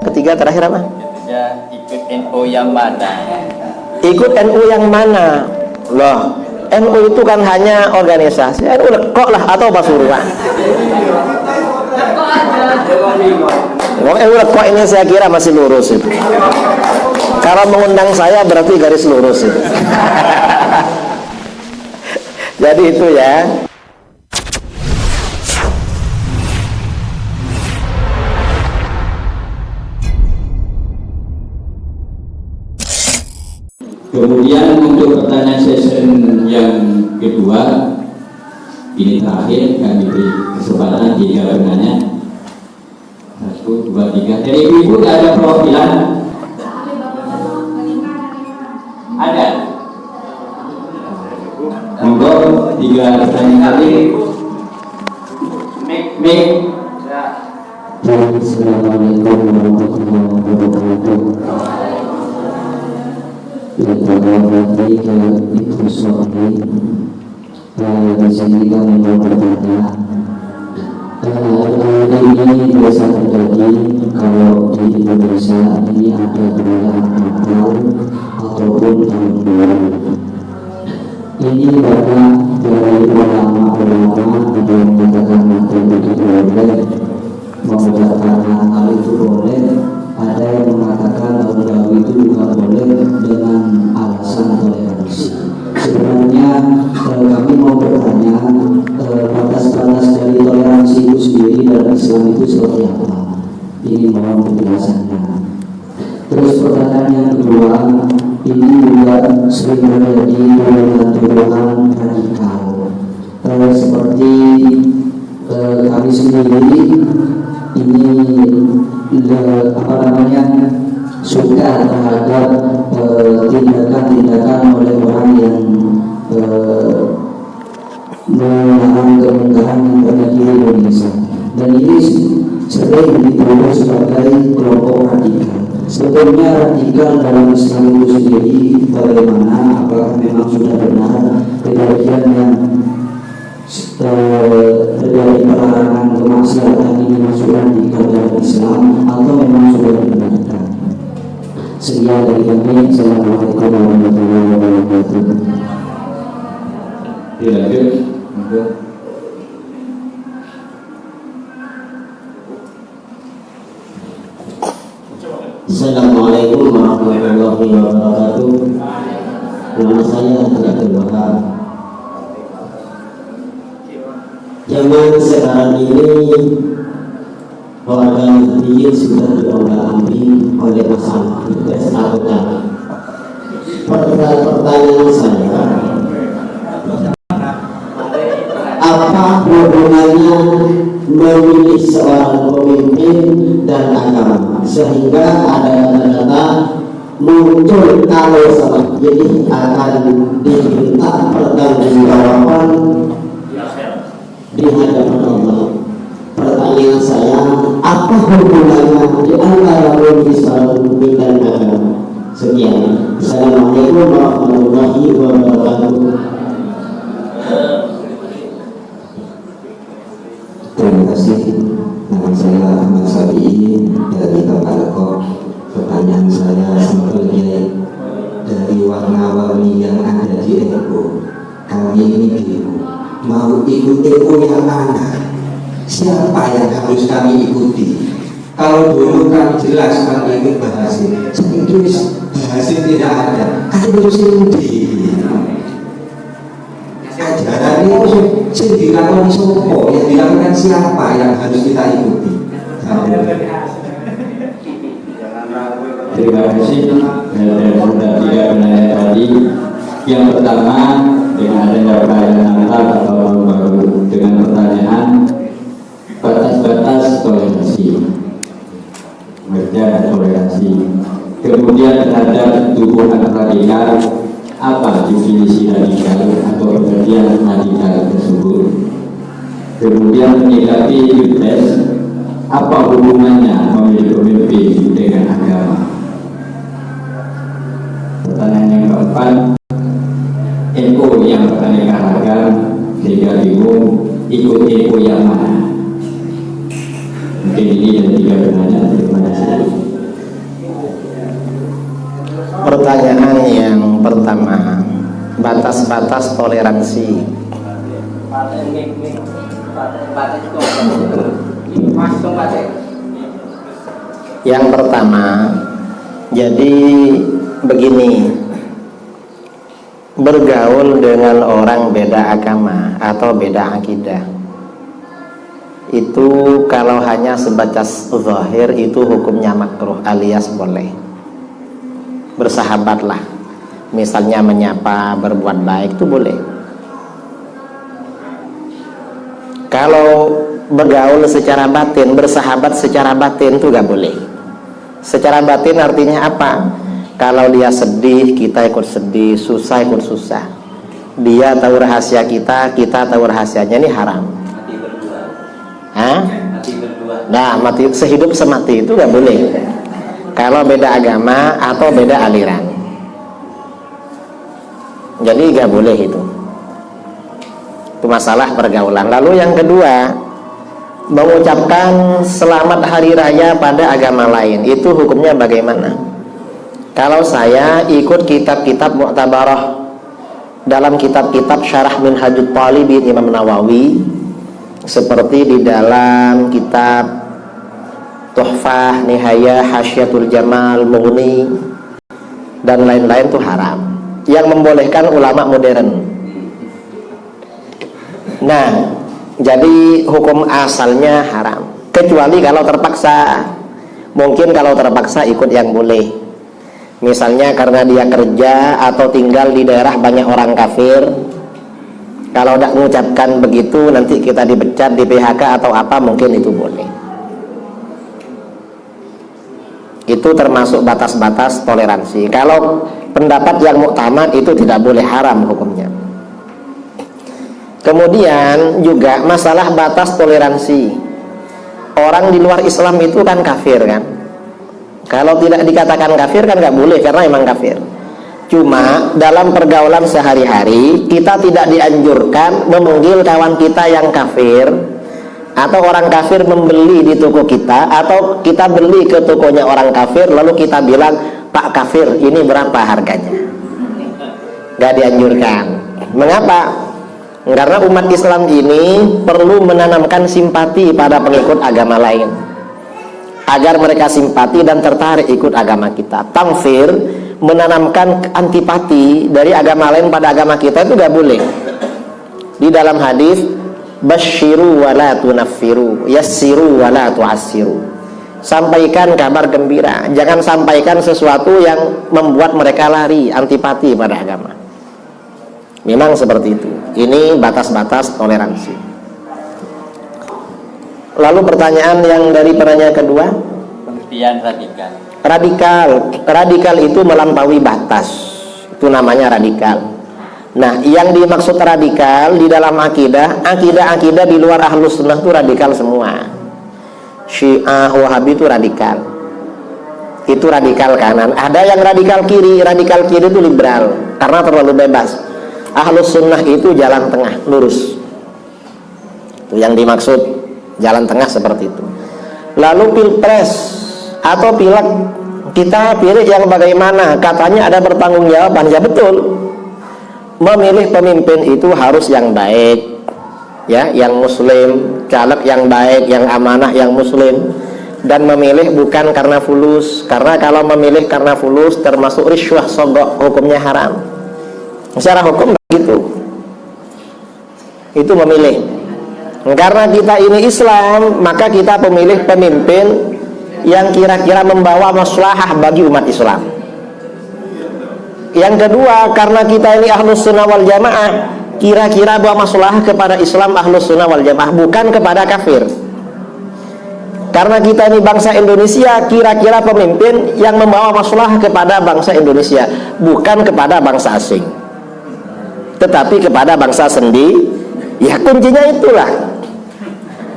Ketiga terakhir apa? Ya, ikut NU yang mana? Ikut NU yang mana? Loh, NU itu kan hanya organisasi. NU lekok lah atau Pasuruan. NU lekok ini saya kira masih lurus itu. Kalau mengundang saya berarti garis lurus itu. Jadi itu ya. Kemudian untuk pertanyaan session yang kedua, ini terakhir kami beri kesempatan 3 penanya. 1, 2, 3. Dari ibu ada perwakilan? Ada. Monggo 3 pertanyaan kali. Mik. Assalamualaikum warahmatullahi wabarakatuh. Di sini kami mau bertanya, ini biasa terjadi kalau di Indonesia ini ada perayaan Natal ataupun tahun baru. Ini banyak dari ulama-ulama ada yang mengatakan Natal itu boleh, mengucapkan Natal itu boleh, ada yang mengatakan tahun baru itu juga boleh dengan alasan toleransi. Sebenarnya kami mau bertanya batas-batas dari toleransi itu sendiri dalam Islam itu seperti apa? Ini mohon penjelasannya. Terus pertanyaan yang kedua, ini juga sering terjadi tuduhan radikal. Seperti kami sendiri ini suka terhadap tindakan-tindakan oleh orang yang melarang kemungkaran yang terjadi di Indonesia, dan ini sering dituduh sebagai kelompok radikal. Sebetulnya radikal dalam Islam itu sendiri bagaimana? Apakah memang sudah benar kejadian yang dari pelarangan kemaksiatan ini masuk radikal dalam Islam atau memang sudah dibenarkan? Sekian dari kami. Assalamualaikum warahmatullahi wabarakatuh. Dilanjut. Assalamualaikum warahmatullahi wabarakatuh. Nama saya Abdul Wahab. Zaman sekarang ini warga Nahdliyin sudah diombang-ambing oleh masalah pilpres atau tidak. Pertanyaan saya, apa hubungannya memilih seorang pemimpin dan agama sehingga ada kata-kata muncul kalau salah pilih akan diminta pertanggungjawaban di hadapan Allah. Pertanyaan saya, apa hubungannya di antara memilih seorang pemimpin dan agama? Sekian. Assalamualaikum warahmatullahi wabarakatuh. Terima kasih. Nama saya Ahmad Sabi'i dari Tabalako. Pertanyaan saya sebetulnya dari warna-warni yang ada di NU. Kami ini bingung, mau ikut NU yang mana? Siapa yang harus kami ikuti? Kalau dulu kami jelas kami ikut Bahasin, sekarang Bahasin tidak ada. Kami harus ikuti. Ajaran itu sih dilakukan sopo, yang dilakukan siapa yang harus kita ikuti? Terima kasih. Sudah 3 penanya tadi. Yang pertama dengan adanya perayaan Natal atau tahun baru, dengan pertanyaan batas-batas toleransi, mereka toleransi. Kemudian terhadap tuduhan radikal, apa definisi radikal atau pengertian radikal tersebut. Kemudian menyikapi pilpres, apa hubungannya memilih pemimpin dengan agama. Pertanyaan yang keempat, NU yang beraneka ragam sehingga bingung ikut NU yang mana. Mungkin ini dan 3 penanya. Terima kasih. Pertanyaan yang pertama, batas-batas toleransi. Yang pertama, jadi begini, bergaul dengan orang beda agama atau beda akidah itu kalau hanya sebatas zahir itu hukumnya makruh alias boleh. Bersahabatlah, misalnya menyapa, berbuat baik itu boleh. Kalau bergaul secara batin, bersahabat secara batin itu gak boleh. Secara batin artinya apa? Kalau dia sedih, kita ikut sedih, susah ikut susah. Dia tahu rahasia kita, kita tahu rahasianya, ini haram. Mati berdua. Hah? Mati berdua. Nah, mati sehidup semati itu gak boleh. Kalau beda agama atau beda aliran, jadi gak boleh itu. Itu masalah pergaulan. Lalu yang kedua, mengucapkan selamat hari raya pada agama lain, itu hukumnya bagaimana? Kalau saya ikut kitab-kitab Mu'tabarah, dalam kitab-kitab Syarah Minhajut Talibin Imam Nawawi, seperti di dalam kitab Tuhfah, Nihayah, Hasyiatul Jamal, Mughni, dan lain-lain itu haram. Yang membolehkan ulama modern. Nah, jadi hukum asalnya haram, kecuali kalau terpaksa. Mungkin kalau terpaksa ikut yang boleh. Misalnya karena dia kerja atau tinggal di daerah banyak orang kafir. Kalau tidak mengucapkan begitu nanti kita dipecat, di PHK atau apa, mungkin itu boleh. Itu termasuk batas-batas toleransi. Kalau pendapat yang muktamad itu tidak boleh, haram hukumnya. Kemudian juga masalah batas toleransi. Orang di luar Islam itu kan kafir kan. Kalau tidak dikatakan kafir kan nggak boleh karena emang kafir. Cuma dalam pergaulan sehari-hari kita tidak dianjurkan memanggil kawan kita yang kafir, atau orang kafir membeli di toko kita, atau kita beli ke tokonya orang kafir lalu kita bilang, Pak kafir ini berapa harganya. Gak dianjurkan. Mengapa? Karena umat Islam ini perlu menanamkan simpati pada pengikut agama lain, agar mereka simpati dan tertarik ikut agama kita. Tamfir, menanamkan antipati dari agama lain pada agama kita, itu gak boleh. Di dalam hadis, basyiru wa la tunaffiru, yassiru wa la tu'assiru. Sampaikan kabar gembira, jangan sampaikan sesuatu yang membuat mereka lari, antipati pada agama. Memang seperti itu. Ini batas-batas toleransi. Lalu pertanyaan yang dari penanya kedua, Pengertian radikal. Radikal itu melampaui batas, itu namanya radikal. Nah, yang dimaksud radikal di dalam akidah di luar Ahlus Sunnah itu radikal semua. Syiah, Wahabi itu radikal. Itu radikal kanan. Ada yang radikal kiri itu liberal karena terlalu bebas. Ahlus Sunnah itu jalan tengah, lurus. Itu yang dimaksud jalan tengah seperti itu. Lalu pilpres atau pileg, kita pilih yang bagaimana? Katanya ada pertanggungjawaban. Ya betul. Memilih pemimpin itu harus yang baik, ya, yang muslim, caleg yang baik, yang amanah, yang muslim. Dan memilih bukan karena fulus, karena kalau memilih karena fulus termasuk riswah sogok, hukumnya haram. Secara hukum begitu. Itu memilih. Karena kita ini Islam, maka kita memilih pemimpin yang kira-kira membawa maslahah bagi umat Islam. Yang kedua, karena kita ini Ahlus Sunnah wal Jamaah, kira-kira bawa maslahah kepada Islam Ahlus Sunnah wal Jamaah, bukan kepada kafir. Karena kita ini bangsa Indonesia, kira-kira pemimpin yang membawa maslahah kepada bangsa Indonesia, bukan kepada bangsa asing, tetapi kepada bangsa sendiri. Ya kuncinya itulah.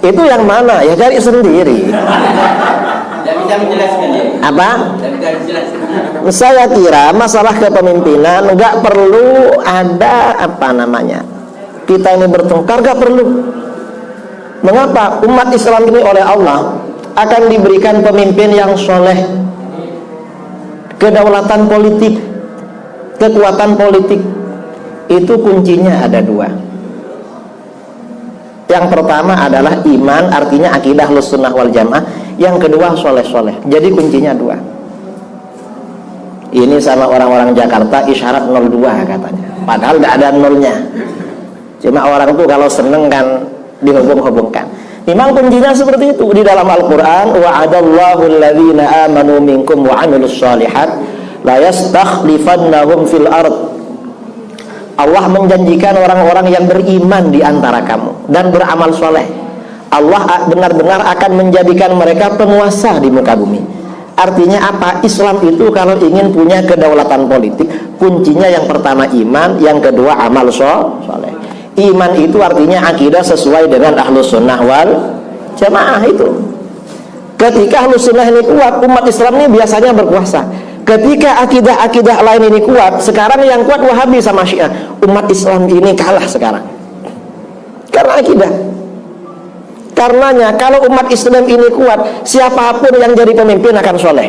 Itu yang mana? Ya cari sendiri. Tidak bisa menjelaskan ya. Apa? Tidak bisa menjelaskan. Saya kira masalah kepemimpinan nggak perlu ada apa namanya. Kita ini bertengkar, nggak perlu. Mengapa? Umat Islam ini oleh Allah akan diberikan pemimpin yang soleh. Kedaulatan politik, kekuatan politik itu kuncinya ada dua. Yang pertama adalah iman, artinya akidah Ahlus Sunnah wal Jamaah. Yang kedua soleh-soleh. Jadi kuncinya dua. Ini sama orang-orang Jakarta isyarat 02 katanya. Padahal tidak ada nolnya. Cuma orang tuh kalau seneng kan dihubung-hubungkan. Memang kuncinya seperti itu di dalam Al-Quran. Wa'adallahu alladhina amanu minkum wa 'amilus shalihat la yastakhlifannahum fil ard. Allah menjanjikan orang-orang yang beriman di antara kamu dan beramal soleh. Allah benar-benar akan menjadikan mereka penguasa di muka bumi. Artinya apa? Islam itu kalau ingin punya kedaulatan politik, kuncinya yang pertama iman, yang kedua amal soleh. Iman itu artinya akidah sesuai dengan Ahlus Sunnah wal Jamaah itu. Ketika Ahlus Sunnah ini kuat, umat Islam ini biasanya berkuasa. Ketika akidah-akidah lain ini kuat, sekarang yang kuat Wahabi sama Syiah. Umat Islam ini kalah sekarang karena akidah. Karenanya kalau umat Islam ini kuat, siapapun yang jadi pemimpin akan soleh.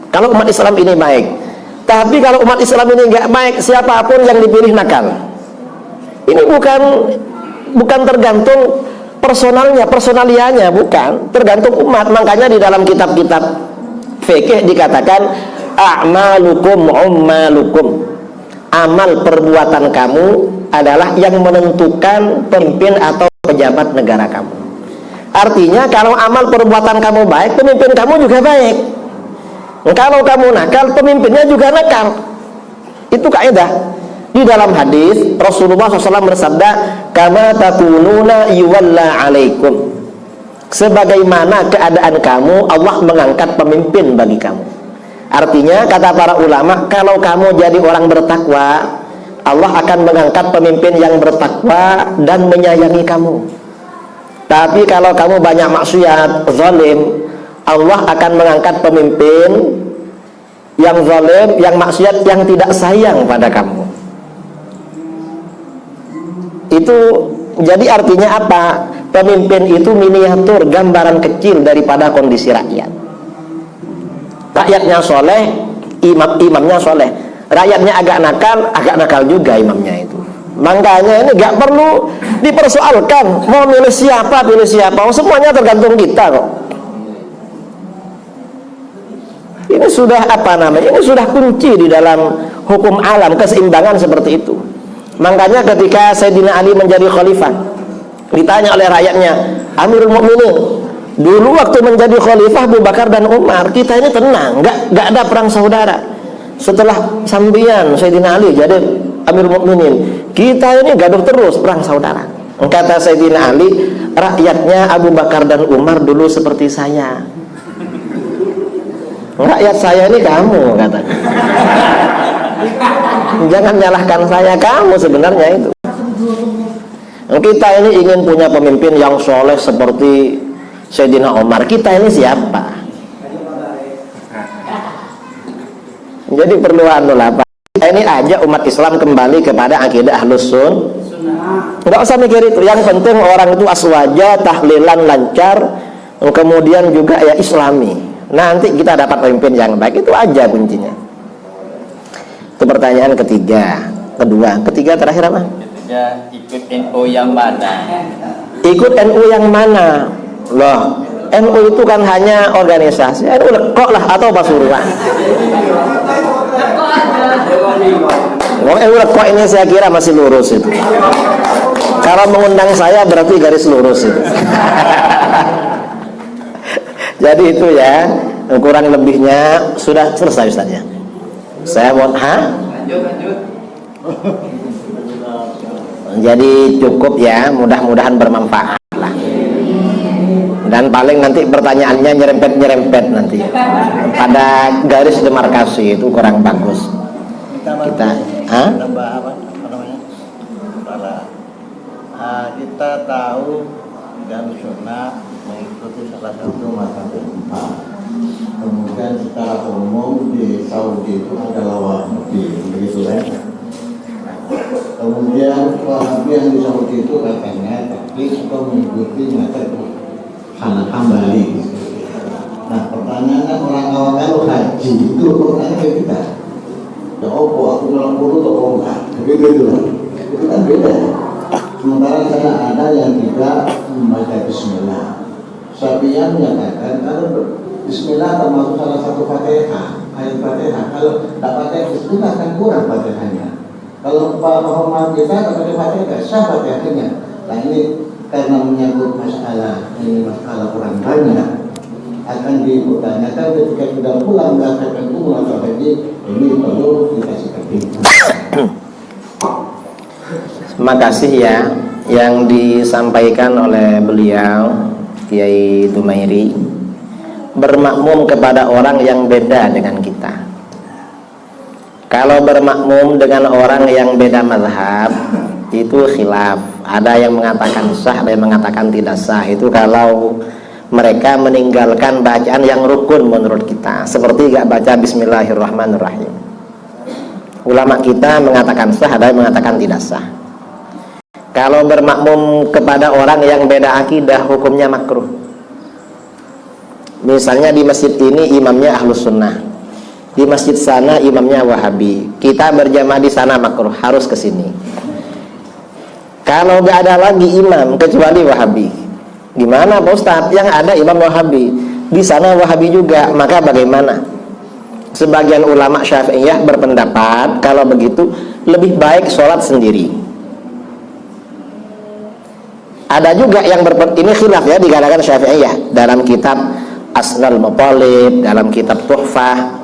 Kalau umat Islam ini baik. Tapi kalau umat Islam ini nggak baik, siapapun yang dipilih nakal. Ini bukan tergantung personalianya, bukan, tergantung umat. Makanya di dalam kitab-kitab fikih dikatakan a'malukum ummalukum. Amal perbuatan kamu adalah yang menentukan pemimpin atau pejabat negara kamu. Artinya kalau amal perbuatan kamu baik, pemimpin kamu juga baik. Kalau kamu nakal, pemimpinnya juga nakal. Itu kaidah. Di dalam hadis Rasulullah SAW bersabda, kama takununa yuwalla alaikum. Sebagaimana keadaan kamu, Allah mengangkat pemimpin bagi kamu. Artinya kata para ulama, kalau kamu jadi orang bertakwa, Allah akan mengangkat pemimpin yang bertakwa dan menyayangi kamu. Tapi kalau kamu banyak maksiat, zalim, Allah akan mengangkat pemimpin yang zalim, yang maksiat, yang tidak sayang pada kamu. Itu jadi artinya apa? Pemimpin itu miniatur, gambaran kecil daripada kondisi rakyat. Rakyatnya soleh, imamnya soleh. Rakyatnya agak nakal juga imamnya itu. Makanya ini gak perlu dipersoalkan mau pilih siapa. Semuanya tergantung kita kok. Ini sudah Ini sudah kunci di dalam hukum alam, keseimbangan seperti itu. Makanya ketika Sayyidina Ali menjadi khalifah, ditanya oleh rakyatnya, Amirul Mukminin, dulu waktu menjadi khalifah Abu Bakar dan Umar, kita ini tenang, nggak ada perang saudara. Setelah sambian Sayyidina Ali jadi Amirul Mukminin, kita ini gaduh terus perang saudara. Kata Sayyidina Ali, rakyatnya Abu Bakar dan Umar dulu seperti saya. Rakyat saya ini kamu, katanya. Jangan nyalahkan saya, kamu sebenarnya itu. Kita ini ingin punya pemimpin yang soleh seperti Sayyidina Umar. Kita ini siapa? Jadi perlu ini aja umat Islam kembali kepada akidah Ahlus Sunnah. Nggak usah mikir itu. Yang penting orang itu aswaja, tahlilan lancar, kemudian juga ya Islami. Nanti kita dapat pemimpin yang baik. Itu aja kuncinya. Itu pertanyaan ketiga terakhir apa? Ya, ikut NU yang mana? Ikut NU yang mana? Loh, NU itu kan hanya organisasi. NU lekok lah atau Pasuruan. NU lekok ini saya kira masih lurus itu. Kalau mengundang saya berarti garis lurus itu. Jadi itu ya, kurang lebihnya sudah selesai Ustaz ya. Saya mau lanjut. Jadi cukup ya, mudah-mudahan bermanfaat lah. Dan paling nanti pertanyaannya nyerempet nanti pada garis demarkasi itu kurang bagus. Kita kita tahu Ahlus Sunnah mengikuti salah satu mazhab Imam. Kemudian secara umum di Saudi itu adalah Wahabi, begitu kan? Kemudian Wahabi yang di Saudi itu katanya tapi atau mengikuti mazhab Hambali. Nah pertanyaannya orang awam kalau haji itu orangnya kayak kita. Ya opo aku nolak puluh atau enggak? Begitu itu kan beda. Sementara sana ada yang tidak membaca Bismillah. Syafi'iyah menyatakan kalau Bismillah termasuk salah satu Fatihah, ayat Fatihah. Kalau tidak pakai Bismillah kan kurang Fatihahnya. Kalau pemahaman kita pakai Fatihah, sah Fatihahnya. Nah ini karena menyangkut masalah ini masalah kurang banyak akan dipertanyakan ketika sudah pulang melaksanakan umrah atau haji, ini perlu dikasih perhatian. Terima kasih ya yang disampaikan oleh beliau Kiai Dumairi, bermakmum kepada orang yang beda dengan kita. Kalau bermakmum dengan orang yang beda mazhab itu khilaf, ada yang mengatakan sah, ada yang mengatakan tidak sah. Itu kalau mereka meninggalkan bacaan yang rukun menurut kita, seperti gak baca Bismillahirrahmanirrahim. Ulama kita mengatakan sah, ada yang mengatakan tidak sah. Kalau bermakmum kepada orang yang beda akidah, hukumnya makruh. Misalnya di masjid ini imamnya Ahlus Sunnah, di masjid sana imamnya Wahabi, kita berjamaah di sana makruh, harus ke sini. Kalau gak ada lagi imam kecuali Wahabi, gimana Pak Ustadz? Yang ada imam Wahabi, di sana Wahabi juga, maka bagaimana? Sebagian ulama Syafi'iyah berpendapat kalau begitu lebih baik sholat sendiri. Ada juga yang ini khilaf ya di kalangan Syafi'iyah, dalam kitab Asnal Muthalib, dalam kitab Tuhfah,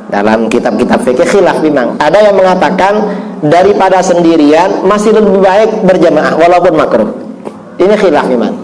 dalam kitab-kitab fikih khilaf memang. Ada yang mengatakan daripada sendirian masih lebih baik berjamaah walaupun makruh. Ini khilaf memang.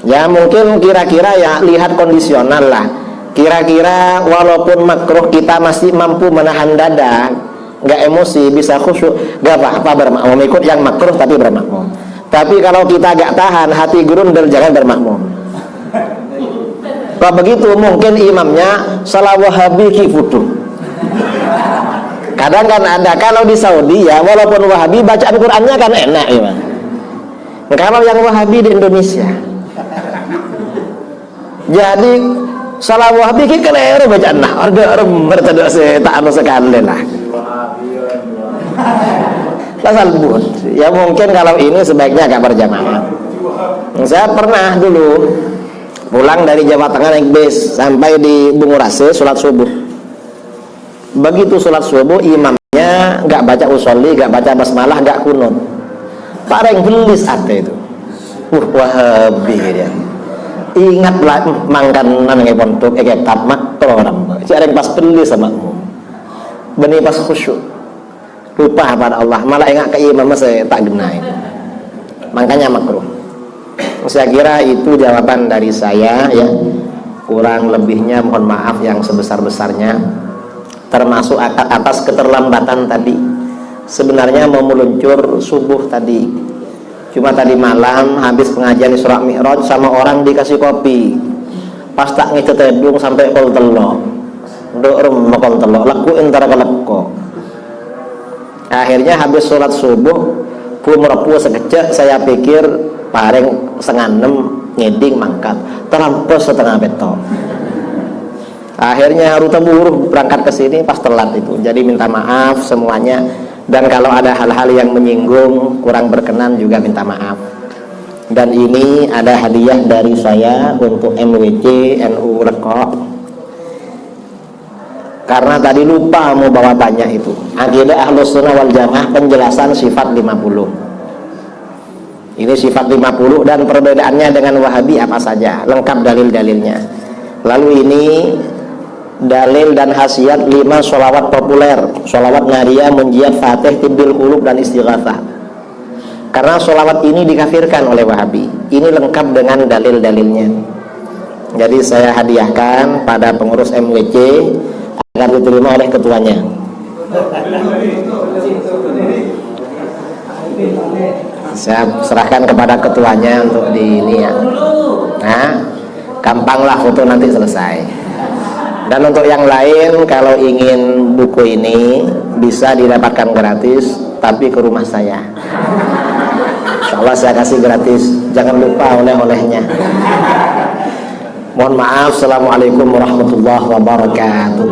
Ya mungkin kira-kira ya lihat kondisional lah. Kira-kira walaupun makruh kita masih mampu menahan dada, nggak emosi, bisa khusyuk, nggak apa-apa bermakmum, ikut yang makruh tapi bermakmum. Tapi kalau kita nggak tahan, hati gerundel, jangan bermakmum. Kalau begitu mungkin imamnya salah Wahabi kifutu. Kadang kan ada, kalau di Saudi ya walaupun Wahabi bacaan Qurannya kan enak ya. Kalau yang Wahabi di Indonesia, jadi salah Wahabi ki keliru bacaan nah, order bertaduk tak anu sekali lah. Lasal buat. Ya mungkin kalau ini sebaiknya agak berjamaah. Saya pernah dulu pulang dari Jawa Tengah naik bis sampai di Bungurase sholat subuh. Begitu sholat subuh imamnya nggak baca usolli, nggak baca basmalah, nggak kunut. Pareng gelis ate itu. Wahabi dia. Ingatlah mangkanan nggak pontok kitab makro orang. Cari pas gelis sama benih pas khusyuk. Lupa pada Allah, malah ingat ke imam saya tak genai. Makanya makruh. Saya kira itu jawaban dari saya ya. Kurang lebihnya mohon maaf yang sebesar-besarnya. Termasuk atas keterlambatan tadi. Sebenarnya mau meluncur subuh tadi. Cuma tadi malam habis pengajian Isra Mi'raj sama orang dikasih kopi. Pas tak ngecetedung sampai kol telok. Nduk rem kol telok, laku intara keleko. Akhirnya habis sholat subuh merepu sekejap, saya pikir paring 5:30 ngeding mangkat terampus setengah beto. Akhirnya rute buruh berangkat ke sini pas telat itu. Jadi minta maaf semuanya, dan kalau ada hal-hal yang menyinggung kurang berkenan juga minta maaf. Dan ini ada hadiah dari saya untuk MWC NU Rekok, karena tadi lupa mau bawa banyak itu. Akidah Ahlus Sunnah wal Jamaah penjelasan sifat 50. Ini sifat 50 dan perbedaannya dengan Wahabi apa saja, lengkap dalil-dalilnya. Lalu ini dalil dan khasiat 5 sholawat populer, sholawat Nariyah, Munjiat, Fatih, Tibbil Qulub dan Istighatsah. Karena sholawat ini dikafirkan oleh Wahabi. Ini lengkap dengan dalil-dalilnya. Jadi saya hadiahkan pada pengurus MWC agar diterima oleh ketuanya. Saya serahkan kepada ketuanya untuk di ini ya. Nah, gampanglah foto nanti selesai. Dan untuk yang lain kalau ingin buku ini bisa didapatkan gratis, tapi ke rumah saya. Insya Allah saya kasih gratis. Jangan lupa oleh-olehnya. Mohon maaf. Assalamualaikum warahmatullahi wabarakatuh.